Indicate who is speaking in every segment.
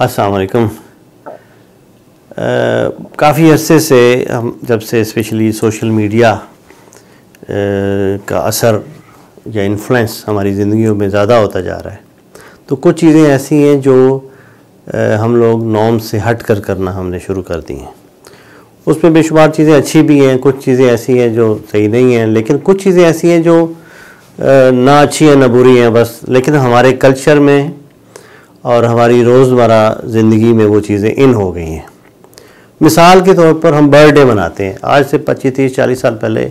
Speaker 1: अस्सलाम वालेकुम। काफ़ी अरसे से हम जब से स्पेशली सोशल मीडिया का असर या इन्फ्लुएंस हमारी ज़िंदगियों में ज़्यादा होता जा रहा है, तो कुछ चीज़ें ऐसी हैं जो हम लोग नॉर्म से हट कर करना हमने शुरू कर दी हैं। उसमें बेशुमार चीज़ें अच्छी भी हैं, कुछ चीज़ें ऐसी हैं जो सही नहीं हैं, लेकिन कुछ चीज़ें ऐसी हैं जो ना अच्छी हैं ना बुरी हैं बस, लेकिन हमारे कल्चर में और हमारी रोज़मर्रा ज़िंदगी में वो चीज़ें इन हो गई हैं। मिसाल के तौर पर हम बर्थडे मनाते हैं। आज से 25, 30, 40 साल पहले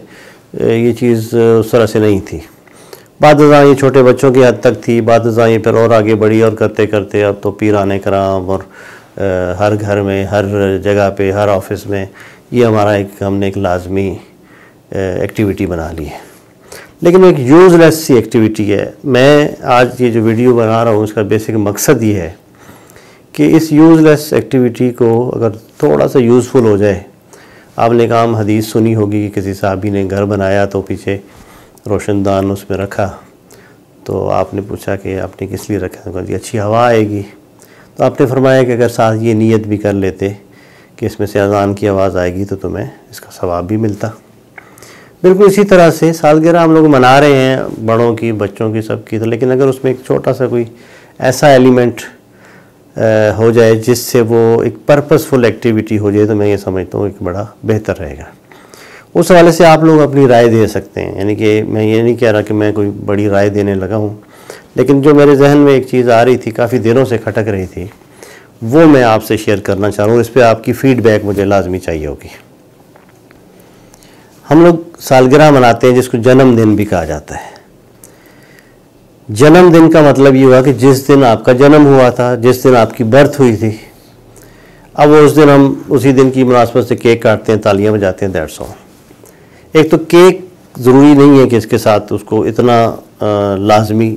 Speaker 1: ये चीज़ उस तरह से नहीं थी। बाद ये छोटे बच्चों की हद तक थी, बाद ये फिर और आगे बढ़ी और करते करते अब तो पीराने कराम और हर घर में, हर जगह पे, हर ऑफिस में ये हमारा हमने एक लाजमी एक्टिविटी बना ली है। लेकिन एक यूज़लेस सी एक्टिविटी है। मैं आज ये जो वीडियो बना रहा हूँ उसका बेसिक मकसद ये है कि इस यूज़लेस एक्टिविटी को अगर थोड़ा सा यूज़फुल हो जाए। आपने एक आम हदीस सुनी होगी कि किसी साहबी ने घर बनाया तो पीछे रोशनदान उसमें रखा, तो आपने पूछा कि आपने किस लिए रखा? तो अच्छी हवा आएगी। तो आपने फरमाया कि अगर साथ ये नीयत भी कर लेते कि इसमें से अज़ान की आवाज़ आएगी तो तुम्हें इसका सवाब भी मिलता। बिल्कुल इसी तरह से सालगिरह हम लोग मना रहे हैं, बड़ों की, बच्चों की, सबकी, तो लेकिन अगर उसमें एक छोटा सा कोई ऐसा एलिमेंट हो जाए जिससे वो एक पर्पसफुल एक्टिविटी हो जाए, तो मैं ये समझता हूँ एक बड़ा बेहतर रहेगा। उस हवाले से आप लोग अपनी राय दे सकते हैं। यानी कि मैं ये नहीं कह रहा कि मैं कोई बड़ी राय देने लगा हूँ, लेकिन जो मेरे जहन में एक चीज़ आ रही थी, काफ़ी दिनों से खटक रही थी, वो मैं आपसे शेयर करना चाह रहा हूँ। इस पर आपकी फ़ीडबैक मुझे लाजमी चाहिए होगी। हम लोग सालगिरह मनाते हैं जिसको जन्मदिन भी कहा जाता है। जन्मदिन का मतलब ये हुआ कि जिस दिन आपका जन्म हुआ था, जिस दिन आपकी बर्थ हुई थी, अब उस दिन हम उसी दिन की मुनासबत से केक काटते हैं, तालियां बजाते हैं, दैट्स ऑल। एक तो केक ज़रूरी नहीं है कि इसके साथ उसको इतना लाजमी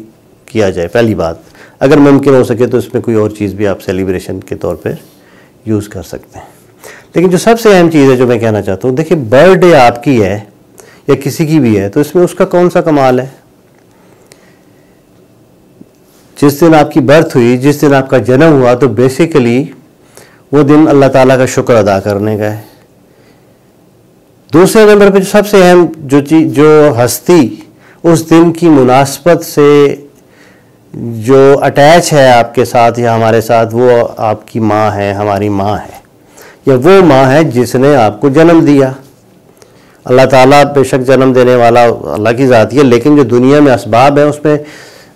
Speaker 1: किया जाए। पहली बात, अगर मुमकिन हो सके तो इसमें कोई और चीज़ भी आप सेलिब्रेशन के तौर पर यूज़ कर सकते हैं। लेकिन जो सबसे अहम चीज़ है जो मैं कहना चाहता हूँ, देखिए बर्थडे आपकी है या किसी की भी है, तो इसमें उसका कौन सा कमाल है? जिस दिन आपकी बर्थ हुई, जिस दिन आपका जन्म हुआ, तो बेसिकली वो दिन अल्लाह ताला का शुक्र अदा करने का है। दूसरे नंबर पे जो सबसे अहम जो चीज़, जो हस्ती उस दिन की मुनासबत से जो अटैच है आपके साथ या हमारे साथ, वो आपकी माँ है, हमारी माँ है, या वो माँ है जिसने आपको जन्म दिया। अल्लाह ताला बेशक जन्म देने वाला अल्लाह की ज़ात है, लेकिन जो दुनिया में असबाब है उसमें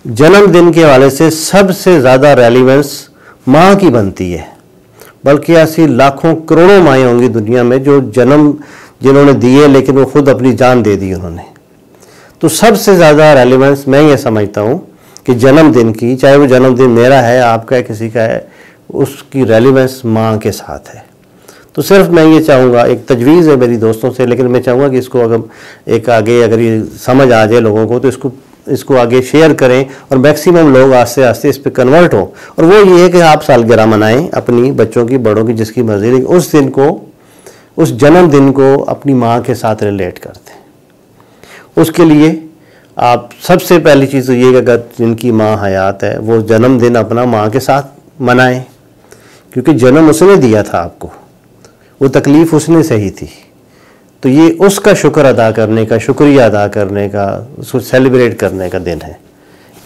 Speaker 1: जन्मदिन के वाले से सबसे ज़्यादा रेलिवेंस माँ की बनती है। बल्कि ऐसी लाखों करोड़ों माएँ होंगी दुनिया में जो जन्म जिन्होंने दिए, लेकिन वो खुद अपनी जान दे दी उन्होंने। तो सबसे ज़्यादा रेलिवेंस मैं ये समझता हूँ कि जन्मदिन की, चाहे वो जन्मदिन मेरा है, आपका है, किसी का है, उसकी रेलिवेंस माँ के साथ है। तो सिर्फ मैं ये चाहूँगा, एक तजवीज़ है मेरी दोस्तों से, लेकिन मैं चाहूँगा कि इसको अगर एक आगे अगर ये समझ आ जाए लोगों को, तो इसको आगे शेयर करें और मैक्सिमम लोग आस्ते आस्ते इस पर कन्वर्ट हों। और वो ये है कि आप सालगिरह मनाएं अपनी, बच्चों की, बड़ों की, जिसकी मर्जी, लेकिन उस दिन को, उस जन्मदिन को अपनी माँ के साथ रिलेट करते हैं। उसके लिए आप सबसे पहली चीज़ तो ये कि अगर जिनकी माँ हयात है वो जन्मदिन अपना माँ के साथ मनाएं, क्योंकि जन्म उसने दिया था आपको, वो तकलीफ़ उसने सही थी। तो ये उसका शुक्र अदा करने का, शुक्रिया अदा करने का, उसको सेलिब्रेट करने का दिन है।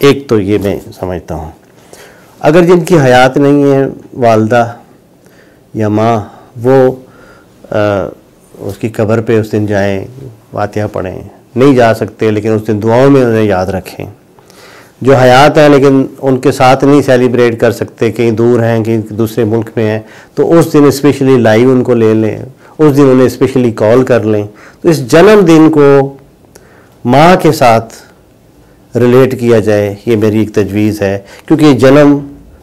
Speaker 1: एक तो ये मैं समझता हूँ। अगर जिनकी हयात नहीं है, वालदा या माँ, वो उसकी कब्र पे उस दिन जाएं, फातिहा पढ़ें। नहीं जा सकते लेकिन उस दिन दुआओं में उन्हें याद रखें। जो हयात है लेकिन उनके साथ नहीं सेलिब्रेट कर सकते, कहीं दूर हैं, कहीं दूसरे मुल्क में हैं, तो उस दिन स्पेशली लाइव उनको ले लें, उस दिन उन्हें स्पेशली कॉल कर लें। तो इस जन्मदिन को माँ के साथ रिलेट किया जाए, ये मेरी एक तजवीज़ है, क्योंकि जन्म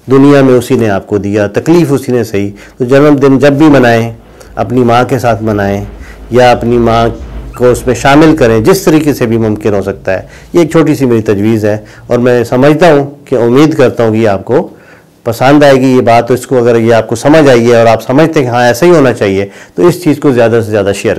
Speaker 1: दुनिया में उसी ने आपको दिया, तकलीफ़ उसी ने सही। तो जन्मदिन जब भी मनाएं अपनी माँ के साथ मनाएं, या अपनी माँ को उसमें शामिल करें, जिस तरीके से भी मुमकिन हो सकता है। ये एक छोटी सी मेरी तजवीज़ है और मैं समझता हूँ कि उम्मीद करता हूँ कि आपको पसंद आएगी ये बात। तो इसको अगर ये आपको समझ आई है और आप समझते हैं कि हाँ ऐसा ही होना चाहिए, तो इस चीज़ को ज़्यादा से ज़्यादा शेयर करें।